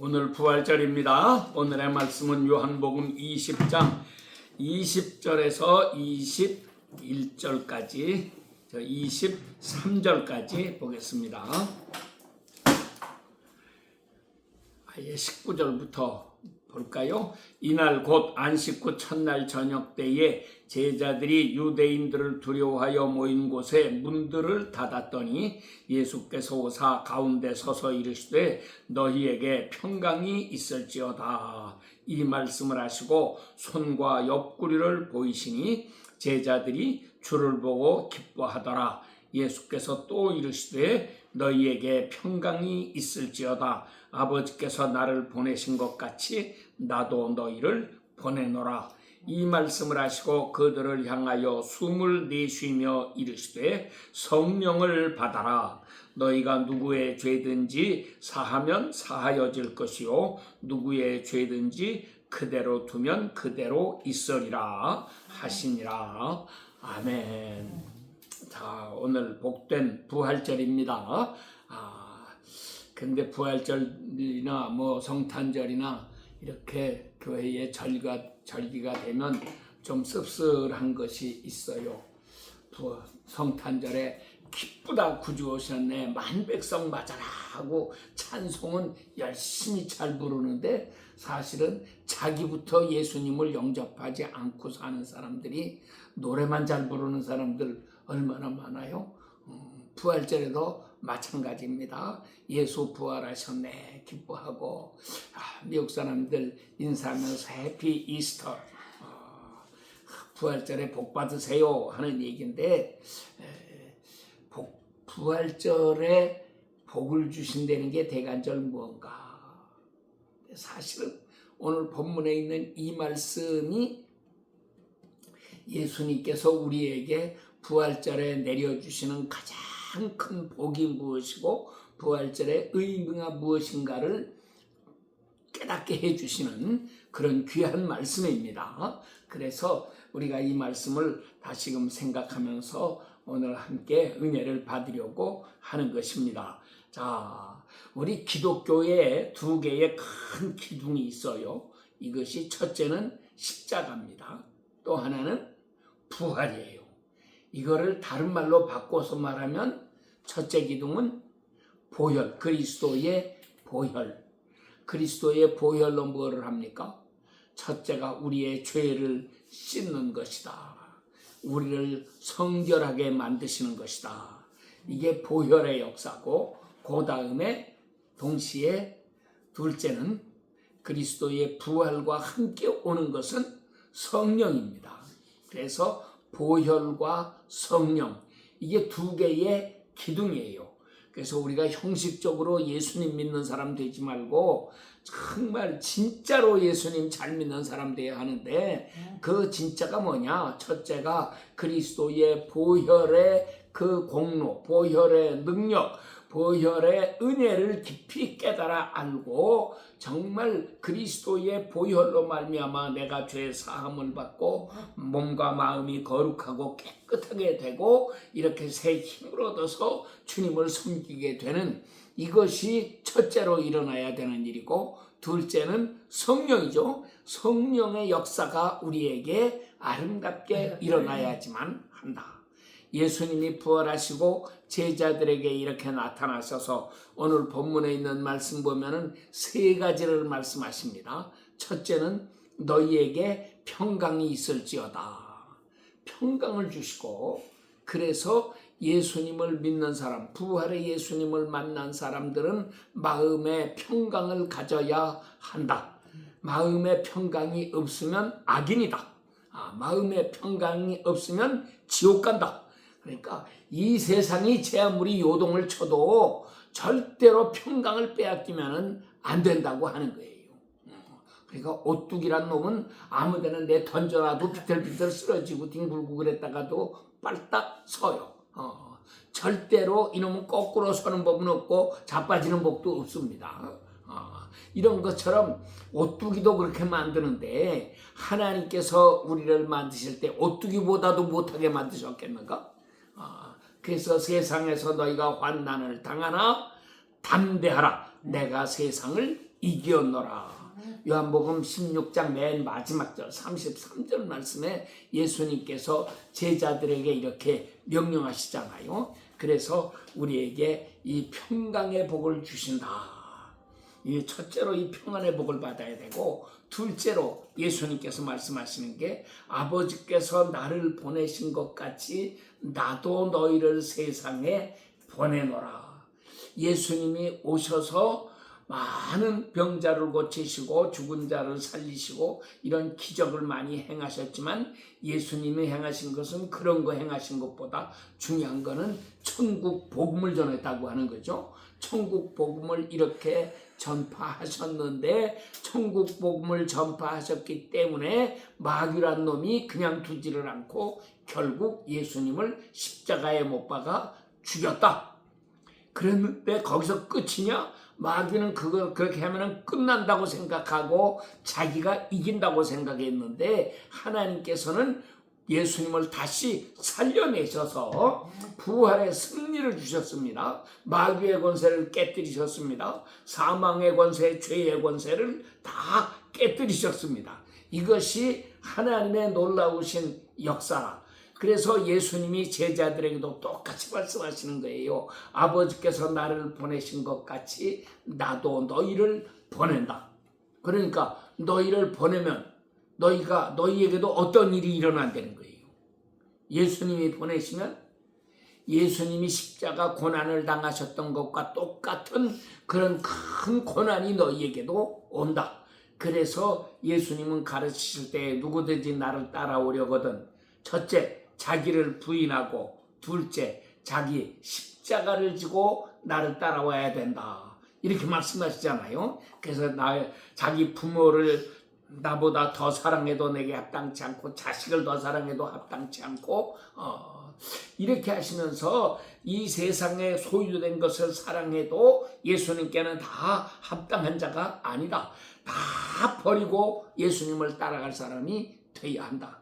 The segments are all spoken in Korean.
오늘 부활절입니다. 오늘의 말씀은 요한복음 20장 20절에서 21절까지 23절까지 보겠습니다. 아예 19절부터 볼까요? 이날 곧 안식 후 첫날 저녁 때에 제자들이 유대인들을 두려워하여 모인 곳에 문들을 닫았더니 예수께서 오사 가운데 서서 이르시되 너희에게 평강이 있을지어다. 이 말씀을 하시고 손과 옆구리를 보이시니 제자들이 주를 보고 기뻐하더라. 예수께서 또 이르시되 너희에게 평강이 있을지어다. 아버지께서 나를 보내신 것 같이 나도 너희를 보내노라. 이 말씀을 하시고 그들을 향하여 숨을 내쉬며 이르시되 성령을 받아라. 너희가 누구의 죄든지 사하면 사하여질 것이요 누구의 죄든지 그대로 두면 그대로 있으리라 하시니라. 아멘. 자, 오늘 복된 부활절입니다. 근데 부활절이나 성탄절이나 이렇게 교회에 절기가 되면 좀 씁쓸한 것이 있어요. 성탄절에 기쁘다 구주 오셨네 만백성 맞아라 하고 찬송은 열심히 잘 부르는데 사실은 자기부터 예수님을 영접하지 않고 사는 사람들이 노래만 잘 부르는 사람들 얼마나 많아요. 부활절에도 마찬가지입니다. 예수 부활하셨네 기뻐하고 미국 사람들 인사하면서 해피 이스터 부활절에 복 받으세요 하는 얘기인데 부활절에 복을 주신다는 게 대간절 무언가. 사실은 오늘 본문에 있는 이 말씀이 예수님께서 우리에게 부활절에 내려주시는 가장 큰 복이 무엇이고 부활절의 의미가 무엇인가를 깨닫게 해주시는 그런 귀한 말씀입니다. 그래서 우리가 이 말씀을 다시금 생각하면서 오늘 함께 은혜를 받으려고 하는 것입니다. 자, 우리 기독교에 두 개의 큰 기둥이 있어요. 이것이 첫째는 십자가입니다. 또 하나는 부활이에요. 이거를 다른 말로 바꿔서 말하면 첫째 기둥은 보혈, 그리스도의 보혈. 그리스도의 보혈로 뭐를 합니까? 첫째가 우리의 죄를 씻는 것이다. 우리를 성결하게 만드시는 것이다. 이게 보혈의 역사고 그 다음에 동시에 둘째는 그리스도의 부활과 함께 오는 것은 성령입니다. 그래서 보혈과 성령 이게 두 개의 기둥이에요. 그래서 우리가 형식적으로 예수님 믿는 사람 되지 말고 정말 진짜로 예수님 잘 믿는 사람 돼야 하는데 그 진짜가 뭐냐? 첫째가 그리스도의 보혈의 그 공로, 보혈의 능력, 보혈의 은혜를 깊이 깨달아 알고 정말 그리스도의 보혈로 말미암아 내가 죄 사함을 받고 몸과 마음이 거룩하고 깨끗하게 되고 이렇게 새 힘을 얻어서 주님을 섬기게 되는 이것이 첫째로 일어나야 되는 일이고 둘째는 성령이죠. 성령의 역사가 우리에게 아름답게 일어나야지만 한다. 예수님이 부활하시고 제자들에게 이렇게 나타나셔서 오늘 본문에 있는 말씀 보면은 세 가지를 말씀하십니다. 첫째는 너희에게 평강이 있을지어다. 평강을 주시고 그래서 예수님을 믿는 사람, 부활의 예수님을 만난 사람들은 마음의 평강을 가져야 한다. 마음의 평강이 없으면 악인이다. 마음의 평강이 없으면 지옥 간다. 그러니까 이 세상이 제 아무리 요동을 쳐도 절대로 평강을 빼앗기면 안 된다고 하는 거예요. 그러니까 오뚜기란 놈은 아무데나 내 던져놔도 비틀비틀 쓰러지고 뒹굴고 그랬다가도 빨딱 서요. 절대로 이놈은 거꾸로 서는 법은 없고 자빠지는 법도 없습니다. 이런 것처럼 오뚜기도 그렇게 만드는데 하나님께서 우리를 만드실 때 오뚜기보다도 못하게 만드셨겠는가? 그래서 세상에서 너희가 환난을 당하나 담대하라. 내가 세상을 이겼노라. 요한복음 16장 맨 마지막 절 33절 말씀에 예수님께서 제자들에게 이렇게 명령하시잖아요. 그래서 우리에게 이 평강의 복을 주신다. 이 첫째로 이 평안의 복을 받아야 되고, 둘째로 예수님께서 말씀하시는 게 아버지께서 나를 보내신 것 같이 나도 너희를 세상에 보내노라. 예수님이 오셔서 많은 병자를 고치시고 죽은 자를 살리시고 이런 기적을 많이 행하셨지만, 예수님이 행하신 것은 그런 거 행하신 것보다 중요한 거는 천국 복음을 전했다고 하는 거죠. 천국 복음을 이렇게 전파하셨는데, 천국 복음을 전파하셨기 때문에 마귀란 놈이 그냥 두지를 않고 결국 예수님을 십자가에 못 박아 죽였다. 그랬는데 거기서 끝이냐? 마귀는 그걸 그렇게 하면 끝난다고 생각하고 자기가 이긴다고 생각했는데, 하나님께서는 예수님을 다시 살려내셔서 부활의 승리를 주셨습니다. 마귀의 권세를 깨뜨리셨습니다. 사망의 권세, 죄의 권세를 다 깨뜨리셨습니다. 이것이 하나님의 놀라우신 역사라. 그래서 예수님이 제자들에게도 똑같이 말씀하시는 거예요. 아버지께서 나를 보내신 것 같이 나도 너희를 보낸다. 그러니까 너희를 보내면 너희에게도 어떤 일이 일어난다는 거예요. 예수님이 보내시면 예수님이 십자가 고난을 당하셨던 것과 똑같은 그런 큰 고난이 너희에게도 온다. 그래서 예수님은 가르치실 때 누구든지 나를 따라오려거든 첫째, 자기를 부인하고, 둘째, 자기 십자가를 지고 나를 따라와야 된다. 이렇게 말씀하시잖아요. 그래서 자기 부모를 나보다 더 사랑해도 내게 합당치 않고, 자식을 더 사랑해도 합당치 않고, 이렇게 하시면서 이 세상에 소유된 것을 사랑해도 예수님께는 다 합당한 자가 아니다. 다 버리고 예수님을 따라갈 사람이 되어야 한다.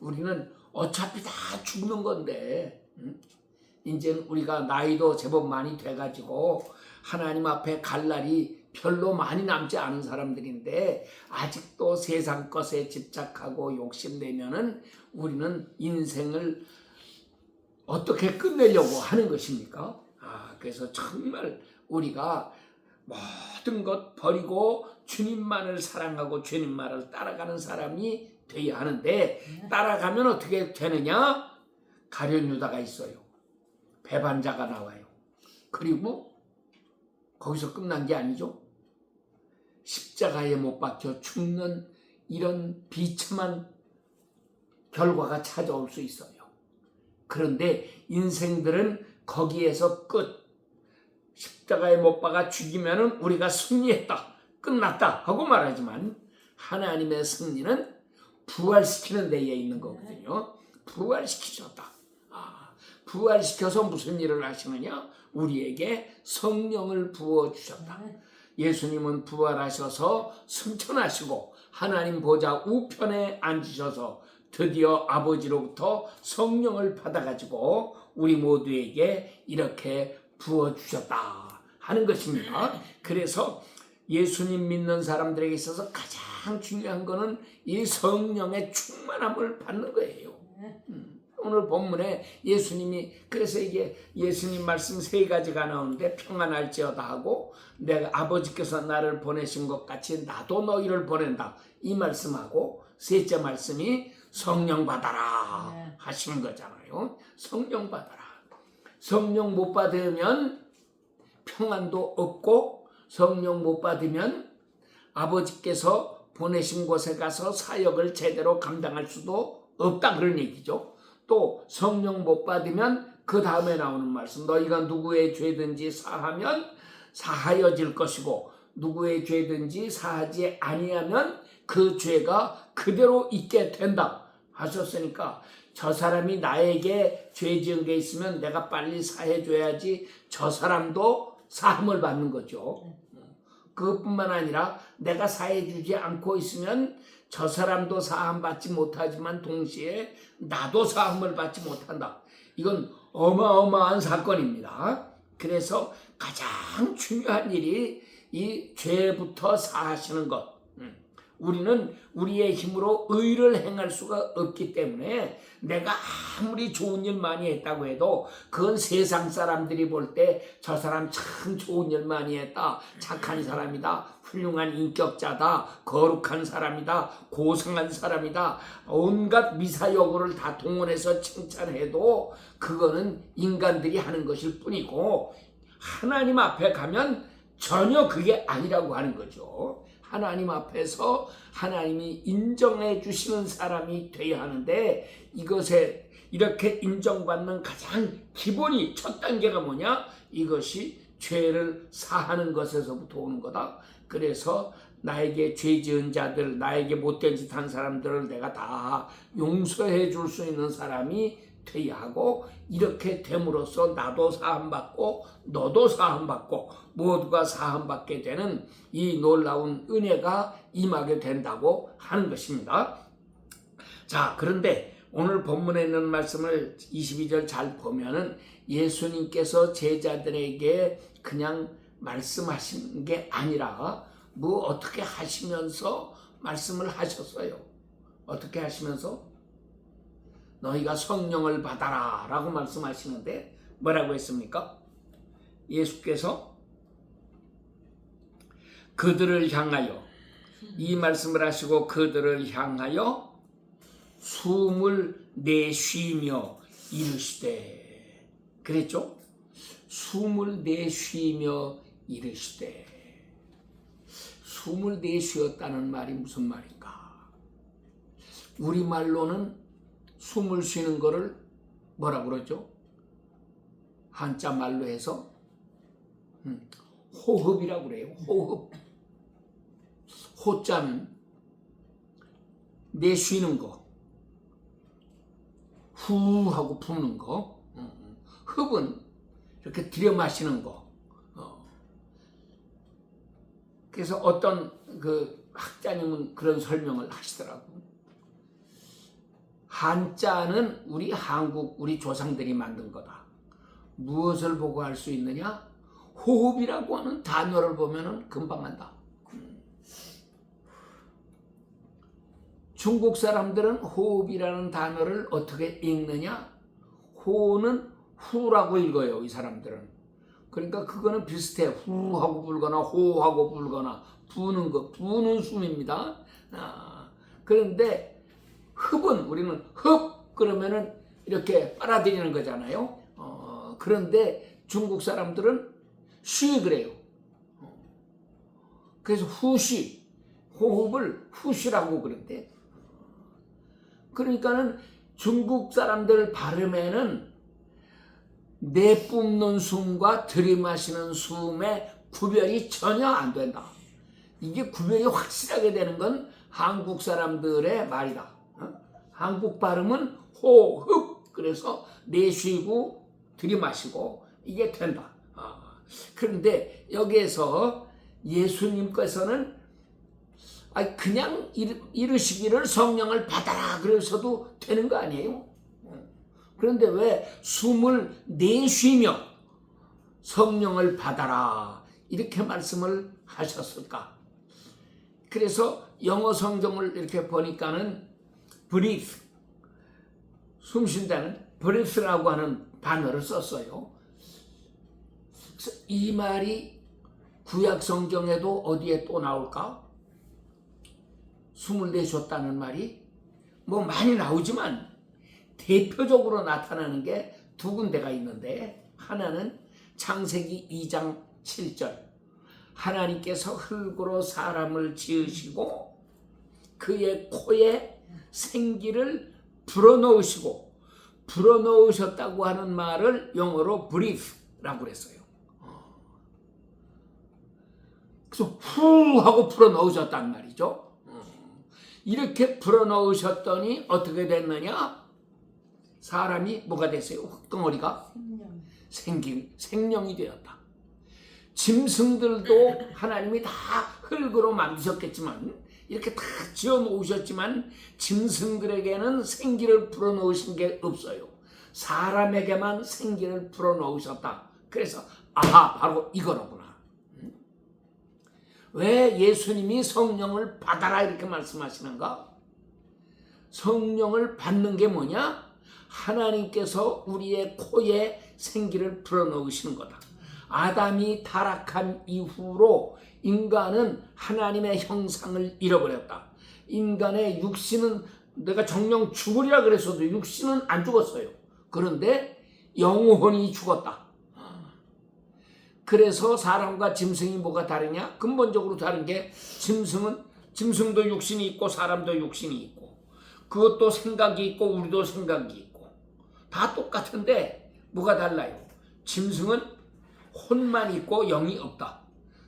우리는 어차피 다 죽는 건데, 이제 우리가 나이도 제법 많이 돼가지고 하나님 앞에 갈 날이 별로 많이 남지 않은 사람들인데, 아직도 세상 것에 집착하고 욕심내면은 우리는 인생을 어떻게 끝내려고 하는 것입니까? 그래서 정말 우리가 모든 것 버리고 주님만을 사랑하고 주님만을 따라가는 사람이 되어야 하는데, 따라가면 어떻게 되느냐? 가룟 유다가 있어요. 배반자가 나와요. 그리고 거기서 끝난 게 아니죠. 십자가에 못 박혀 죽는 이런 비참한 결과가 찾아올 수 있어요. 그런데 인생들은 거기에서 끝. 십자가에 못 박아 죽이면은 우리가 승리했다, 끝났다 하고 말하지만, 하나님의 승리는 부활시키는 데에 있는 거거든요. 부활시키셨다. 부활시켜서 무슨 일을 하시느냐? 우리에게 성령을 부어주셨다. 예수님은 부활하셔서 승천하시고 하나님 보좌 우편에 앉으셔서 드디어 아버지로부터 성령을 받아가지고 우리 모두에게 이렇게 부어주셨다 하는 것입니다. 그래서 예수님 믿는 사람들에게 있어서 가장 중요한 거는 이 성령의 충만함을 받는 거예요. 오늘 본문에 예수님이, 그래서 이게 예수님 말씀 세 가지가 나오는데, 평안할지어다 하고, 내가 아버지께서 나를 보내신 것 같이 나도 너희를 보낸다, 이 말씀하고, 셋째 말씀이 성령 받아라 하시는 거잖아요. 성령 받아라. 성령 못 받으면 평안도 없고, 성령 못 받으면 아버지께서 보내신 곳에 가서 사역을 제대로 감당할 수도 없다, 그런 얘기죠. 또 성령 못 받으면 그 다음에 나오는 말씀, 너희가 누구의 죄든지 사하면 사하여질 것이고 누구의 죄든지 사하지 아니하면 그 죄가 그대로 있게 된다 하셨으니까, 저 사람이 나에게 죄 지은 게 있으면 내가 빨리 사해줘야지 저 사람도 사함을 받는 거죠. 그것뿐만 아니라 내가 사해주지 않고 있으면 저 사람도 사함 받지 못하지만 동시에 나도 사함을 받지 못한다. 이건 어마어마한 사건입니다. 그래서 가장 중요한 일이 이 죄부터 사하시는 것. 우리는 우리의 힘으로 의를 행할 수가 없기 때문에 내가 아무리 좋은 일 많이 했다고 해도 그건 세상 사람들이 볼 때 저 사람 참 좋은 일 많이 했다, 착한 사람이다, 훌륭한 인격자다, 거룩한 사람이다, 고상한 사람이다, 온갖 미사여구를 다 동원해서 칭찬해도 그거는 인간들이 하는 것일 뿐이고 하나님 앞에 가면 전혀 그게 아니라고 하는 거죠. 하나님 앞에서 하나님이 인정해 주시는 사람이 되어야 하는데, 이것에 이렇게 인정받는 가장 기본이 첫 단계가 뭐냐? 이것이 죄를 사하는 것에서부터 오는 거다. 그래서 나에게 죄 지은 자들, 나에게 못된 짓 한 사람들을 내가 다 용서해 줄 수 있는 사람이 되어야 하고, 이렇게 됨으로써 나도 사함받고 너도 사함받고 모두가 사함받게 되는 이 놀라운 은혜가 임하게 된다고 하는 것입니다. 자, 그런데 오늘 본문에 있는 말씀을 22절 잘 보면은 예수님께서 제자들에게 그냥 말씀하신 게 아니라 뭐 어떻게 하시면서 말씀을 하셨어요. 어떻게 하시면서? 너희가 성령을 받아라 라고 말씀하시는데 뭐라고 했습니까? 예수께서 그들을 향하여, 이 말씀을 하시고 그들을 향하여 숨을 내쉬며 이르시되, 그랬죠? 숨을 내쉬며 이르시되. 숨을 내쉬었다는 말이 무슨 말인가? 우리말로는 숨을 쉬는 거를 뭐라고 그러죠? 한자 말로 해서 호흡이라고 그래요. 호흡. 호자는 내쉬는 거, 후 하고 푸는 거. 흡은 이렇게 들여 마시는 거. 그래서 어떤 그 학자님은 그런 설명을 하시더라고. 한자는 우리 한국, 우리 조상들이 만든 거다. 무엇을 보고 할 수 있느냐? 호흡이라고 하는 단어를 보면은 금방 한다. 중국 사람들은 호흡이라는 단어를 어떻게 읽느냐? 호는 후라고 읽어요, 이 사람들은. 그러니까 그거는 비슷해. 후하고 불거나 호하고 불거나 부는 거, 부는 숨입니다. 그런데 흡은 우리는 흡 그러면은 이렇게 빨아들이는 거잖아요. 그런데 중국 사람들은 쉬 그래요. 그래서 후쉬, 호흡을 후쉬라고 그런데, 그러니까는 중국 사람들 발음에는 내뿜는 숨과 들이마시는 숨의 구별이 전혀 안 된다. 이게 구별이 확실하게 되는 건 한국 사람들의 말이다. 한국 발음은 호흡, 그래서 내쉬고 들이마시고 이게 된다. 그런데 여기에서 예수님께서는 그냥 이르시기를 성령을 받아라 그래서도 되는 거 아니에요? 그런데 왜 숨을 내쉬며 성령을 받아라 이렇게 말씀을 하셨을까? 그래서 영어 성경을 이렇게 보니까는 breathe, 숨 쉰다는 breath라고 하는 단어를 썼어요. 그래서 이 말이 구약 성경에도 어디에 또 나올까? 숨을 내쉬었다는 말이 뭐 많이 나오지만 대표적으로 나타나는 게 두 군데가 있는데, 하나는 창세기 2장 7절 하나님께서 흙으로 사람을 지으시고 그의 코에 생기를 불어넣으시고, 불어넣으셨다고 하는 말을 영어로 breathe라고 그랬어요. 그래서 후 하고 불어넣으셨단 말이죠. 이렇게 불어넣으셨더니 어떻게 됐느냐? 사람이 뭐가 됐어요? 흙덩어리가 생명이 되었다. 짐승들도 하나님이 다 흙으로 만드셨겠지만, 이렇게 다 지어 놓으셨지만 짐승들에게는 생기를 불어넣으신 게 없어요. 사람에게만 생기를 불어넣으셨다. 그래서 바로 이거로구나. 왜 예수님이 성령을 받아라 이렇게 말씀하시는가? 성령을 받는 게 뭐냐? 하나님께서 우리의 코에 생기를 불어넣으시는 거다. 아담이 타락한 이후로 인간은 하나님의 형상을 잃어버렸다. 인간의 육신은 내가 정령 죽으리라 그랬어도 육신은 안 죽었어요. 그런데 영혼이 죽었다. 그래서 사람과 짐승이 뭐가 다르냐? 근본적으로 다른 게 짐승도 육신이 있고 사람도 육신이 있고 그것도 생각이 있고 우리도 생각이 있고 다 똑같은데 뭐가 달라요? 짐승은 혼만 있고 영이 없다.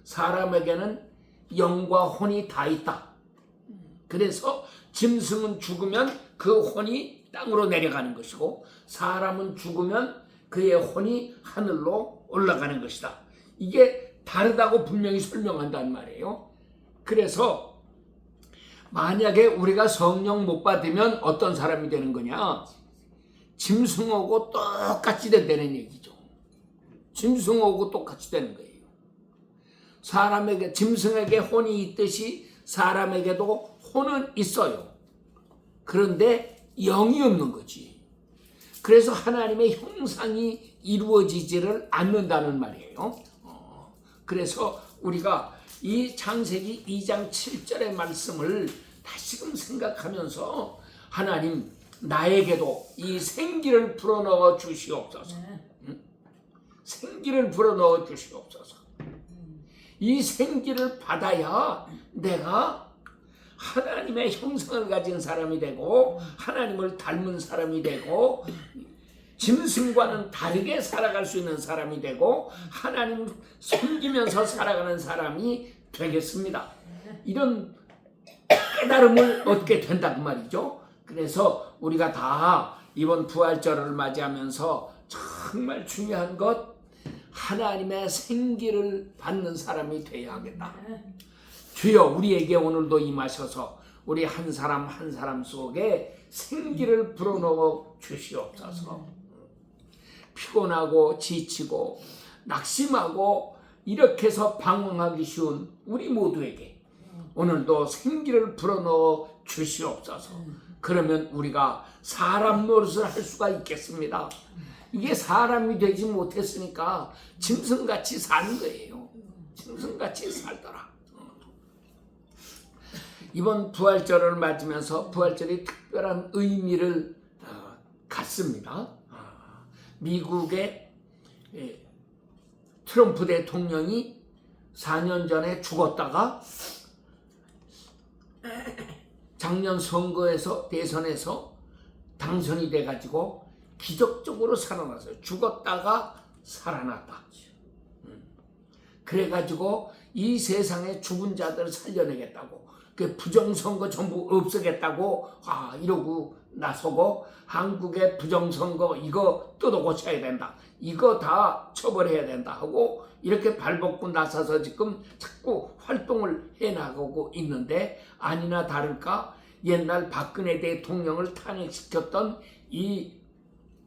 사람에게는 영과 혼이 다 있다. 그래서 짐승은 죽으면 그 혼이 땅으로 내려가는 것이고 사람은 죽으면 그의 혼이 하늘로 올라가는 것이다. 이게 다르다고 분명히 설명한단 말이에요. 그래서 만약에 우리가 성령 못 받으면 어떤 사람이 되는 거냐? 짐승하고 똑같이 된다는 얘기죠. 짐승하고 똑같이 되는 거예요. 짐승에게 혼이 있듯이 사람에게도 혼은 있어요. 그런데 영이 없는 거지. 그래서 하나님의 형상이 이루어지지를 않는다는 말이에요. 그래서 우리가 이 창세기 2장 7절의 말씀을 다시금 생각하면서 하나님 나에게도 이 생기를 불어넣어 주시옵소서. 생기를 불어넣어 주시옵소서. 이 생기를 받아야 내가 하나님의 형상을 가진 사람이 되고 하나님을 닮은 사람이 되고 짐승과는 다르게 살아갈 수 있는 사람이 되고 하나님 섬기면서 살아가는 사람이 되겠습니다. 이런 깨달음을 얻게 된다고 말이죠. 그래서 우리가 다 이번 부활절을 맞이하면서 정말 중요한 것 하나님의 생기를 받는 사람이 되어야 하겠다. 주여 우리에게 오늘도 임하셔서 우리 한 사람 한 사람 속에 생기를 불어넣어 주시옵소서. 피곤하고 지치고 낙심하고 이렇게 해서 방황하기 쉬운 우리 모두에게 오늘도 생기를 불어넣어 주시옵소서. 그러면 우리가 사람 노릇을 할 수가 있겠습니다. 이게 사람이 되지 못했으니까 짐승같이 사는 거예요. 짐승같이 살더라. 이번 부활절을 맞으면서 부활절이 특별한 의미를 갖습니다. 미국의 트럼프 대통령이 4년 전에 죽었다가 작년 선거에서 대선에서 당선이 돼가지고 기적적으로 살아났어요. 죽었다가 살아났다. 그래가지고 이 세상에 죽은 자들을 살려내겠다고 그 부정선거 전부 없애겠다고 이러고 나서고 한국의 부정선거 이거 뜯어 고쳐야 된다. 이거 다 처벌해야 된다 하고 이렇게 발벗고 나서서 지금 자꾸 활동을 해나가고 있는데 아니나 다를까 옛날 박근혜 대통령을 탄핵시켰던 이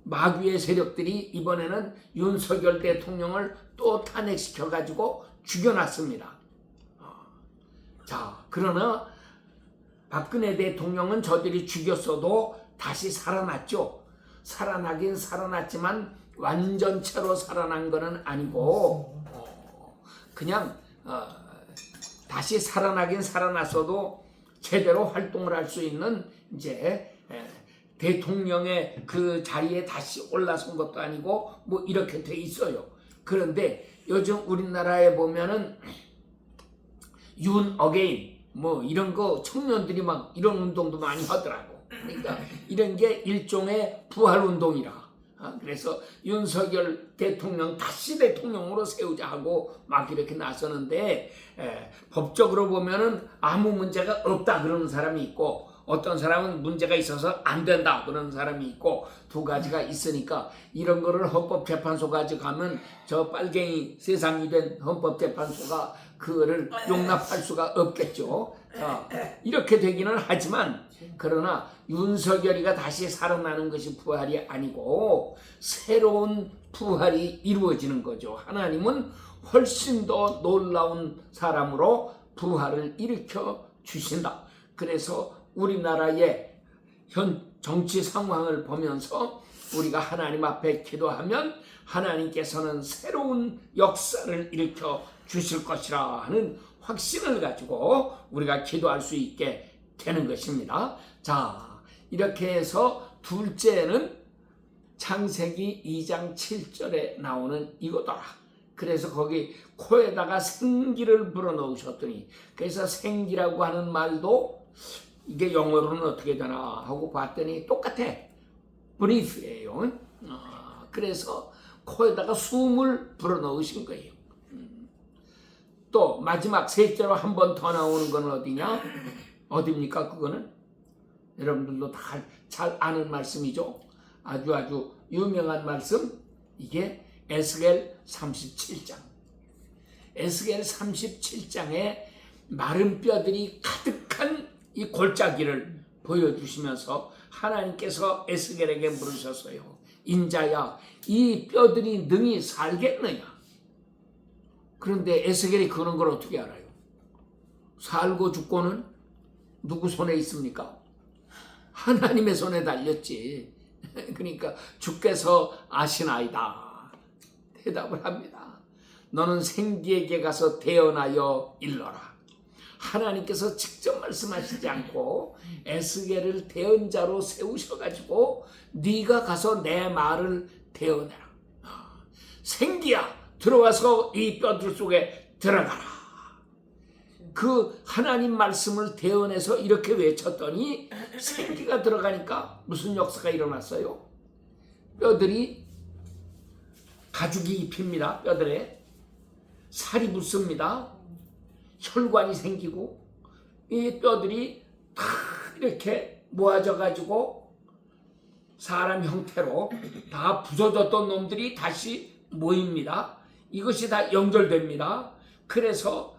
마귀의 세력들이 이번에는 윤석열 대통령을 또 탄핵시켜가지고 죽여놨습니다. 자, 그러나 박근혜 대통령은 저들이 죽였어도 다시 살아났죠. 살아나긴 살아났지만 완전체로 살아난 것은 아니고 그냥 다시 살아나긴 살아났어도 제대로 활동을 할 수 있는 이제 대통령의 그 자리에 다시 올라선 것도 아니고 뭐 이렇게 돼 있어요. 그런데 요즘 우리나라에 보면은 윤 어게인 뭐 이런 거 청년들이 막 이런 운동도 많이 하더라고. 그러니까 이런 게 일종의 부활 운동이라. 그래서 윤석열 대통령 다시 대통령으로 세우자 하고 막 이렇게 나서는데 법적으로 보면은 아무 문제가 없다 그러는 사람이 있고 어떤 사람은 문제가 있어서 안 된다 그러는 사람이 있고 두 가지가 있으니까 이런 거를 헌법재판소까지 가면 저 빨갱이 세상이 된 헌법재판소가 그거를 용납할 수가 없겠죠. 이렇게 되기는 하지만 그러나 윤석열이가 다시 살아나는 것이 부활이 아니고 새로운 부활이 이루어지는 거죠. 하나님은 훨씬 더 놀라운 사람으로 부활을 일으켜 주신다. 그래서 우리나라의 현 정치 상황을 보면서 우리가 하나님 앞에 기도하면 하나님께서는 새로운 역사를 일으켜 주실 것이라 하는 확신을 가지고 우리가 기도할 수 있게 되는 것입니다. 자, 이렇게 해서 둘째는 창세기 2장 7절에 나오는 이거더라. 그래서 거기 코에다가 생기를 불어넣으셨더니, 그래서 생기라고 하는 말도 이게 영어로는 어떻게 되나 하고 봤더니 똑같아. breath예요. 그래서 코에다가 숨을 불어넣으신 거예요. 또 마지막 셋째로 한 번 더 나오는 건 어디냐? 어디입니까? 그거는 여러분들도 다 잘 아는 말씀이죠. 아주 유명한 말씀. 이게 에스겔 37장. 에스겔 37장에 마른 뼈들이 가득한 이 골짜기를 보여주시면서 하나님께서 에스겔에게 물으셨어요. 인자야, 이 뼈들이 능히 살겠느냐? 그런데 에스겔이 그런 걸 어떻게 알아요? 살고 죽고는 누구 손에 있습니까? 하나님의 손에 달렸지. 그러니까 주께서 아시나이다. 대답을 합니다. 너는 생기에게 가서 대언하여 일러라. 하나님께서 직접 말씀하시지 않고 에스겔을 대언자로 세우셔가지고 네가 가서 내 말을 대언해라. 생기야, 들어와서 이 뼈들 속에 들어가라. 그 하나님 말씀을 대언해서 이렇게 외쳤더니 생기가 들어가니까 무슨 역사가 일어났어요? 뼈들이 가죽이 입힙니다. 뼈들에 살이 붙습니다. 혈관이 생기고 이 뼈들이 다 이렇게 모아져 가지고 사람 형태로 다 부서졌던 놈들이 다시 모입니다. 이것이 다 연결됩니다. 그래서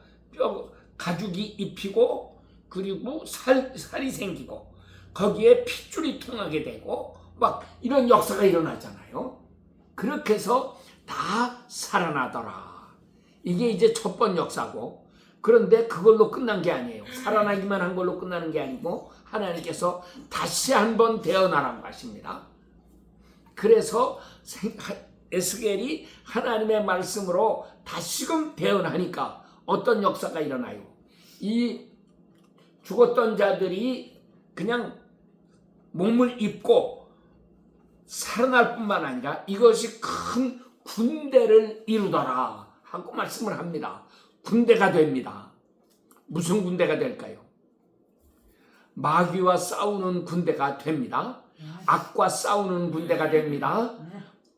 가죽이 입히고 그리고 살이 생기고 거기에 핏줄이 통하게 되고 막 이런 역사가 일어나잖아요. 그렇게 해서 다 살아나더라. 이게 이제 첫 번 역사고, 그런데 그걸로 끝난 게 아니에요. 살아나기만 한 걸로 끝나는 게 아니고 하나님께서 다시 한번 대언하라고 하십니다. 그래서 에스겔이 하나님의 말씀으로 다시금 대언하니까 어떤 역사가 일어나요? 이 죽었던 자들이 그냥 몸을 입고 살아날 뿐만 아니라 이것이 큰 군대를 이루더라 하고 말씀을 합니다. 군대가 됩니다. 무슨 군대가 될까요? 마귀와 싸우는 군대가 됩니다. 악과 싸우는 군대가 됩니다.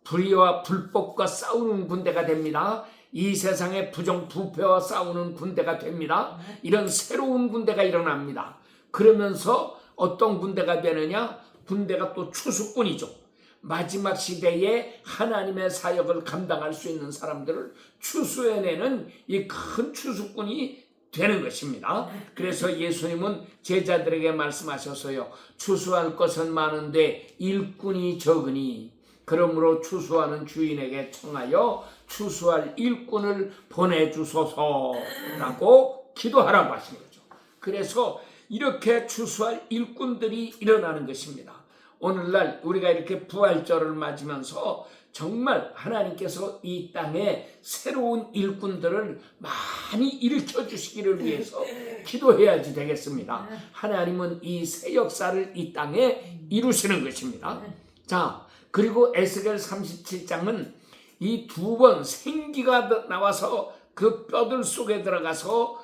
불의와 불법과 싸우는 군대가 됩니다. 이 세상의 부정부패와 싸우는 군대가 됩니다. 이런 새로운 군대가 일어납니다. 그러면서 어떤 군대가 되느냐? 군대가 또 추수꾼이죠. 마지막 시대에 하나님의 사역을 감당할 수 있는 사람들을 추수해내는 이 큰 추수꾼이 되는 것입니다. 그래서 예수님은 제자들에게 말씀하셨어요. 추수할 것은 많은데 일꾼이 적으니 그러므로 추수하는 주인에게 청하여 추수할 일꾼을 보내주소서라고 기도하라고 하신 거죠. 그래서 이렇게 추수할 일꾼들이 일어나는 것입니다. 오늘날 우리가 이렇게 부활절을 맞으면서 정말 하나님께서 이 땅에 새로운 일꾼들을 많이 일으켜 주시기를 위해서 기도해야지 되겠습니다. 하나님은 이 새 역사를 이 땅에 이루시는 것입니다. 자, 그리고 에스겔 37장은 이 두 번 생기가 나와서 그 뼈들 속에 들어가서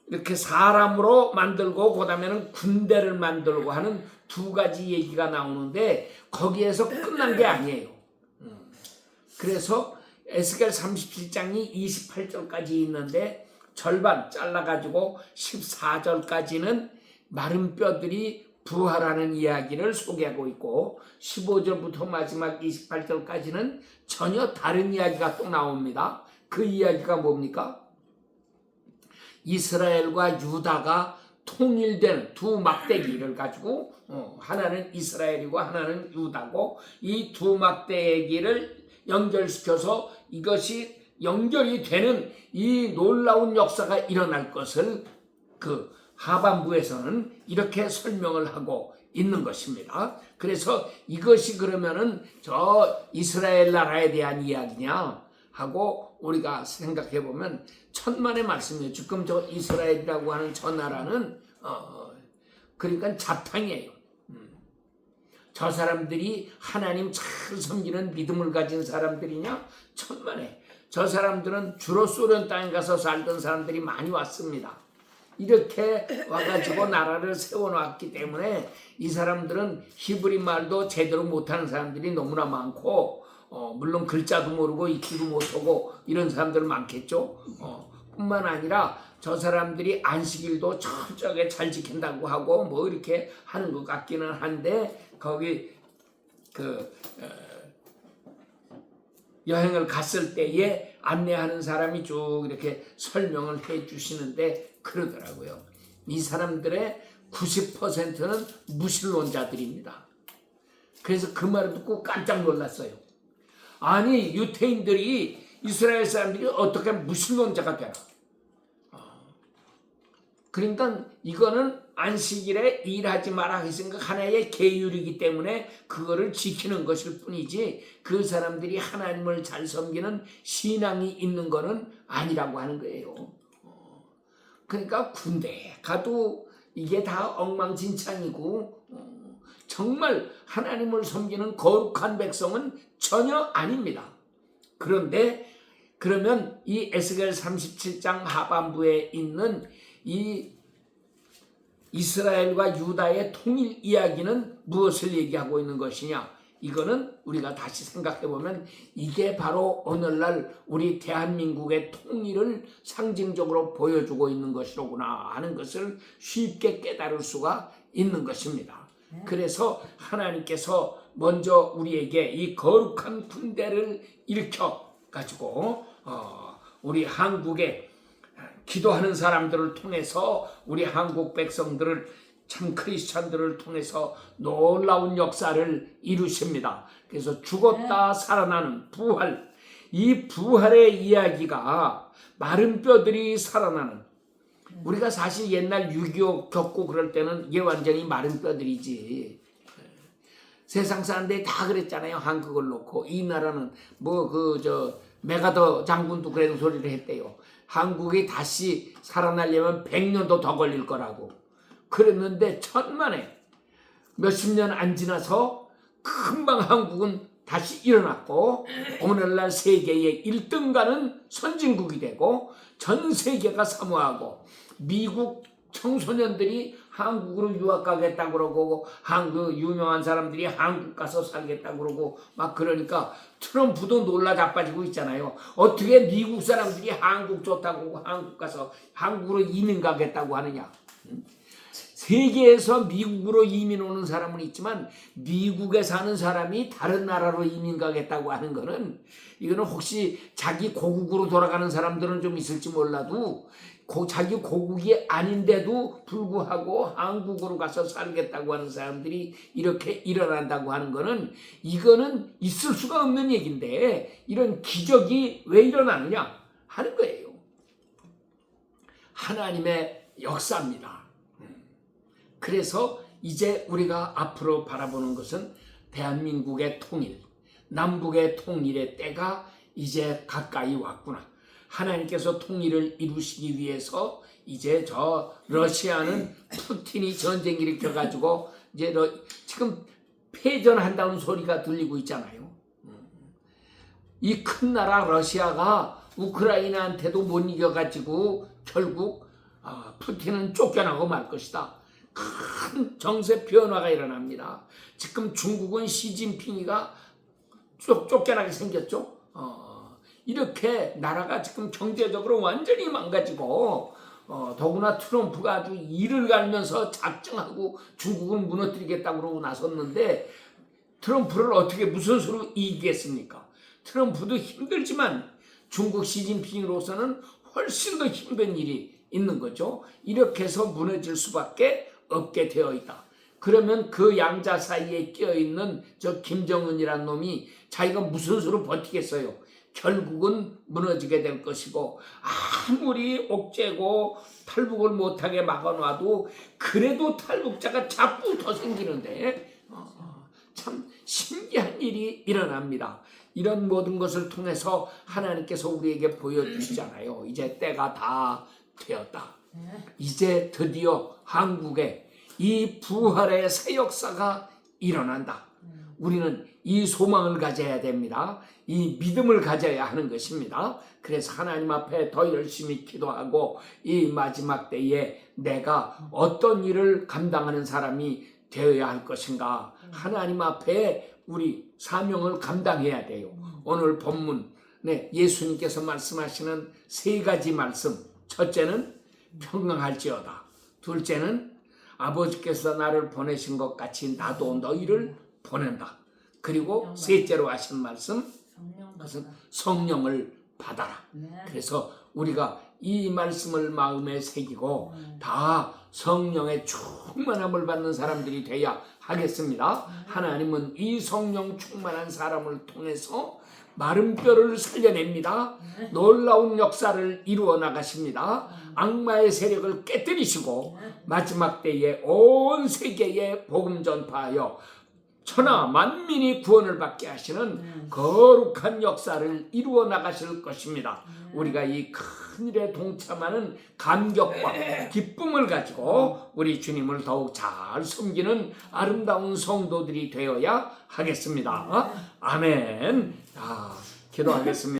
이렇게 사람으로 만들고 그다음에는 군대를 만들고 하는 두 가지 얘기가 나오는데 거기에서 끝난 게 아니에요. 그래서 에스겔 37장이 28절까지 있는데 절반 잘라가지고 14절까지는 마른 뼈들이 부활하는 이야기를 소개하고 있고 15절부터 마지막 28절까지는 전혀 다른 이야기가 또 나옵니다. 그 이야기가 뭡니까? 이스라엘과 유다가 통일된 두 막대기를 가지고 하나는 이스라엘이고 하나는 유다고 이 두 막대기를 연결시켜서 이것이 연결이 되는 이 놀라운 역사가 일어날 것을 그 하반부에서는 이렇게 설명을 하고 있는 것입니다. 그래서 이것이 그러면은 저 이스라엘 나라에 대한 이야기냐 하고 우리가 생각해 보면 천만의 말씀이에요. 지금 저 이스라엘이라고 하는 저 나라는 그러니까 자탕이에요. 저 사람들이 하나님 잘 섬기는 믿음을 가진 사람들이냐? 천만에. 저 사람들은 주로 소련 땅에 가서 살던 사람들이 많이 왔습니다. 이렇게 와가지고 나라를 세워놨기 때문에 이 사람들은 히브리 말도 제대로 못하는 사람들이 너무나 많고 물론 글자도 모르고 읽지도 못하고 이런 사람들 많겠죠. 뿐만 아니라 저 사람들이 안식일도 철저하게 잘 지킨다고 하고 뭐 이렇게 하는 것 같기는 한데 거기 여행을 갔을 때에 안내하는 사람이 쭉 이렇게 설명을 해 주시는데 그러더라고요. 이 사람들의 90%는 무신론자들입니다. 그래서 그 말을 듣고 깜짝 놀랐어요. 아니 유태인들이 이스라엘 사람들이 어떻게 무신론자가 되나? 그러니까 이거는 안식일에 일하지 마라 했으니까 하나의 계율이기 때문에 그거를 지키는 것일 뿐이지 그 사람들이 하나님을 잘 섬기는 신앙이 있는 거는 아니라고 하는 거예요. 그러니까 군대에 가도 이게 다 엉망진창이고 정말 하나님을 섬기는 거룩한 백성은 전혀 아닙니다. 그런데 그러면 이 에스겔 37장 하반부에 있는 이 이스라엘과 유다의 통일 이야기는 무엇을 얘기하고 있는 것이냐? 이거는 우리가 다시 생각해 보면 이게 바로 오늘날 우리 대한민국의 통일을 상징적으로 보여주고 있는 것이로구나 하는 것을 쉽게 깨달을 수가 있는 것입니다. 그래서 하나님께서 먼저 우리에게 이 거룩한 군대를 일으켜 가지고 우리 한국에 기도하는 사람들을 통해서 우리 한국 백성들을 참 크리스찬들을 통해서 놀라운 역사를 이루십니다. 그래서 죽었다 살아나는 부활, 이 부활의 이야기가 마른 뼈들이 살아나는, 우리가 사실 옛날 6.25 겪고 그럴 때는 이게 완전히 마른 뼈들이지. 세상 사람들이 다 그랬잖아요. 한국을 놓고. 이 나라는 메가더 장군도 그런 소리를 했대요. 한국이 다시 살아나려면 100년도 더 걸릴 거라고. 그랬는데 천만에 몇십 년 안 지나서 금방 한국은 다시 일어났고 오늘날 세계의 1등 가는 선진국이 되고 전 세계가 사모하고 미국 청소년들이 한국으로 유학 가겠다고 그러고 한국 유명한 사람들이 한국 가서 살겠다고 그러고 막 그러니까 트럼프도 놀라 자빠지고 있잖아요. 어떻게 미국 사람들이 한국 좋다고 한국 가서 한국으로 이민 가겠다고 하느냐. 세계에서 미국으로 이민 오는 사람은 있지만 미국에 사는 사람이 다른 나라로 이민 가겠다고 하는 거는 이거는 혹시 자기 고국으로 돌아가는 사람들은 좀 있을지 몰라도 자기 고국이 아닌데도 불구하고 한국으로 가서 살겠다고 하는 사람들이 이렇게 일어난다고 하는 거는 이거는 있을 수가 없는 얘기인데 이런 기적이 왜 일어나느냐 하는 거예요. 하나님의 역사입니다. 그래서 이제 우리가 앞으로 바라보는 것은 대한민국의 통일, 남북의 통일의 때가 이제 가까이 왔구나. 하나님께서 통일을 이루시기 위해서 이제 저 러시아는 푸틴이 전쟁 일으켜가지고 이제 지금 패전한다는 소리가 들리고 있잖아요. 이 큰 나라 러시아가 우크라이나한테도 못 이겨가지고 결국 푸틴은 쫓겨나고 말 것이다. 큰 정세 변화가 일어납니다. 지금 중국은 시진핑이가 쫓겨나게 생겼죠. 이렇게 나라가 지금 경제적으로 완전히 망가지고 더구나 트럼프가 아주 이를 갈면서 작정하고 중국을 무너뜨리겠다고 그러고 나섰는데 트럼프를 어떻게 무슨 수로 이기겠습니까? 트럼프도 힘들지만 중국 시진핑으로서는 훨씬 더 힘든 일이 있는 거죠. 이렇게 해서 무너질 수밖에 없게 되어 있다. 그러면 그 양자 사이에 끼어있는 저 김정은이란 놈이 자기가 무슨 수로 버티겠어요. 결국은 무너지게 될 것이고, 아무리 옥죄고 탈북을 못하게 막아놔도 그래도 탈북자가 자꾸 더 생기는데 참 신기한 일이 일어납니다. 이런 모든 것을 통해서 하나님께서 우리에게 보여주시잖아요. 이제 때가 다 되었다. 이제 드디어 한국에 이 부활의 새 역사가 일어난다. 우리는 이 소망을 가져야 됩니다. 이 믿음을 가져야 하는 것입니다. 그래서 하나님 앞에 더 열심히 기도하고 이 마지막 때에 내가 어떤 일을 감당하는 사람이 되어야 할 것인가, 하나님 앞에 우리 사명을 감당해야 돼요. 오늘 본문 예수님께서 말씀하시는 세 가지 말씀, 첫째는 평강할지어다, 둘째는 아버지께서 나를 보내신 것 같이 나도 너희를 보낸다, 그리고 셋째로 하신 말씀, 그것은 성령을 받아라. 그래서 우리가 이 말씀을 마음에 새기고 다 성령의 충만함을 받는 사람들이 되어야 하겠습니다. 하나님은 이 성령 충만한 사람을 통해서 마른 뼈를 살려냅니다. 놀라운 역사를 이루어 나가십니다. 악마의 세력을 깨뜨리시고 마지막 때에 온 세계에 복음 전파하여 천하 만민이 구원을 받게 하시는 거룩한 역사를 이루어 나가실 것입니다. 우리가 이 큰 일에 동참하는 감격과 기쁨을 가지고 우리 주님을 더욱 잘 섬기는 아름다운 성도들이 되어야 하겠습니다. 아멘. 기도하겠습니다.